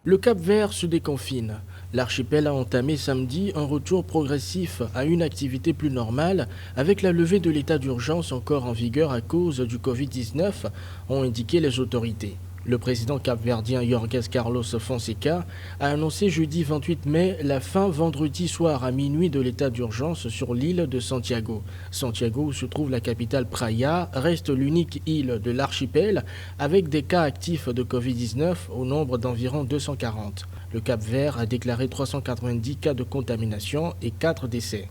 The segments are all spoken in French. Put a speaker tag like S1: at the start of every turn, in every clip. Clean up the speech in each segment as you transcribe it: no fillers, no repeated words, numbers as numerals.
S1: Le Cap-Vert se déconfine. L'archipel a entamé samedi un retour progressif à une activité plus normale avec la levée de l'état d'urgence encore en vigueur à cause du Covid-19, ont indiqué les autorités. Le président capverdien Jorge Carlos Fonseca a annoncé jeudi 28 mai la fin vendredi soir à minuit de l'état d'urgence sur l'île de Santiago. Santiago, où se trouve la capitale Praia, reste l'unique île de l'archipel avec des cas actifs de Covid-19 au nombre d'environ 240. Le Cap-Vert a déclaré 390 cas de contamination et 4 décès.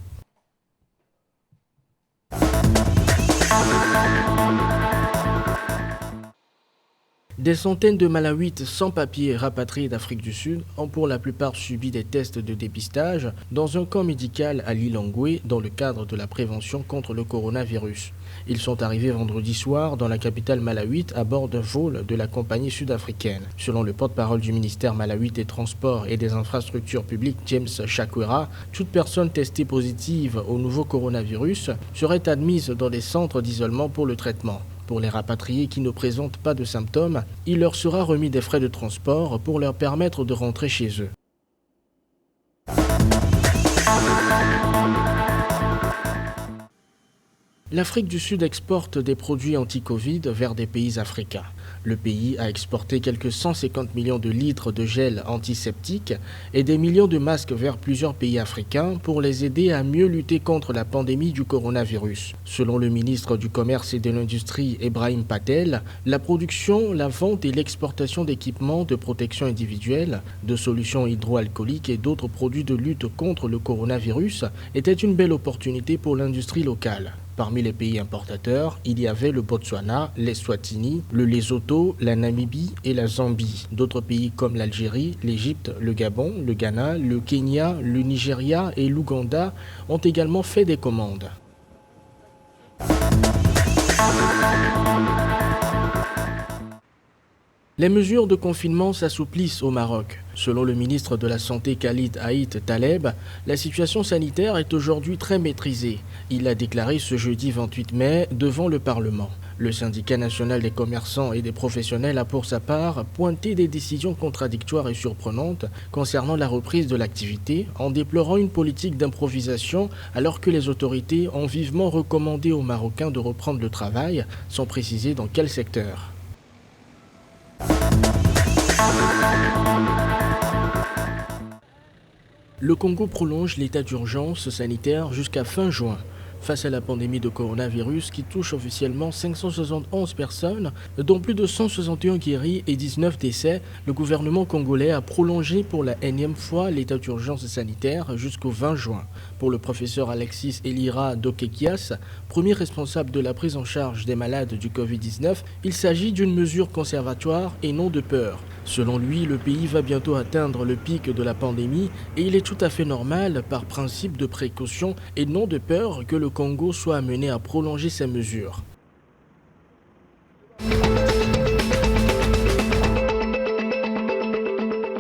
S1: Des centaines de Malawites sans papier rapatriés d'Afrique du Sud ont pour la plupart subi des tests de dépistage dans un camp médical à Lilongwe dans le cadre de la prévention contre le coronavirus. Ils sont arrivés vendredi soir dans la capitale malawite à bord d'un vol de la compagnie sud-africaine. Selon le porte-parole du ministère malawite des Transports et des Infrastructures publiques, James Chakwera, toute personne testée positive au nouveau coronavirus serait admise dans des centres d'isolement pour le traitement. Pour les rapatriés qui ne présentent pas de symptômes, il leur sera remis des frais de transport pour leur permettre de rentrer chez eux. L'Afrique du Sud exporte des produits anti-Covid vers des pays africains. Le pays a exporté quelques 150 millions de litres de gel antiseptique et des millions de masques vers plusieurs pays africains pour les aider à mieux lutter contre la pandémie du coronavirus. Selon le ministre du Commerce et de l'Industrie, Ebrahim Patel, la production, la vente et l'exportation d'équipements de protection individuelle, de solutions hydroalcooliques et d'autres produits de lutte contre le coronavirus était une belle opportunité pour l'industrie locale. Parmi les pays importateurs, il y avait le Botswana, l'Eswatini, le Lesotho, la Namibie et la Zambie. D'autres pays comme l'Algérie, l'Égypte, le Gabon, le Ghana, le Kenya, le Nigeria et l'Ouganda ont également fait des commandes. Les mesures de confinement s'assouplissent au Maroc. Selon le ministre de la Santé Khalid Haït Taleb, la situation sanitaire est aujourd'hui très maîtrisée. Il l'a déclaré ce jeudi 28 mai devant le Parlement. Le syndicat national des commerçants et des professionnels a pour sa part pointé des décisions contradictoires et surprenantes concernant la reprise de l'activité en déplorant une politique d'improvisation alors que les autorités ont vivement recommandé aux Marocains de reprendre le travail sans préciser dans quel secteur. Le Congo prolonge l'état d'urgence sanitaire jusqu'à fin juin. Face à la pandémie de coronavirus qui touche officiellement 571 personnes, dont plus de 161 guéris et 19 décès, le gouvernement congolais a prolongé pour la énième fois l'état d'urgence sanitaire jusqu'au 20 juin. Pour le professeur Alexis Elira Dokekias, premier responsable de la prise en charge des malades du Covid-19, il s'agit d'une mesure conservatoire et non de peur. Selon lui, le pays va bientôt atteindre le pic de la pandémie et il est tout à fait normal, par principe de précaution et non de peur, que le Congo soit amené à prolonger ces mesures.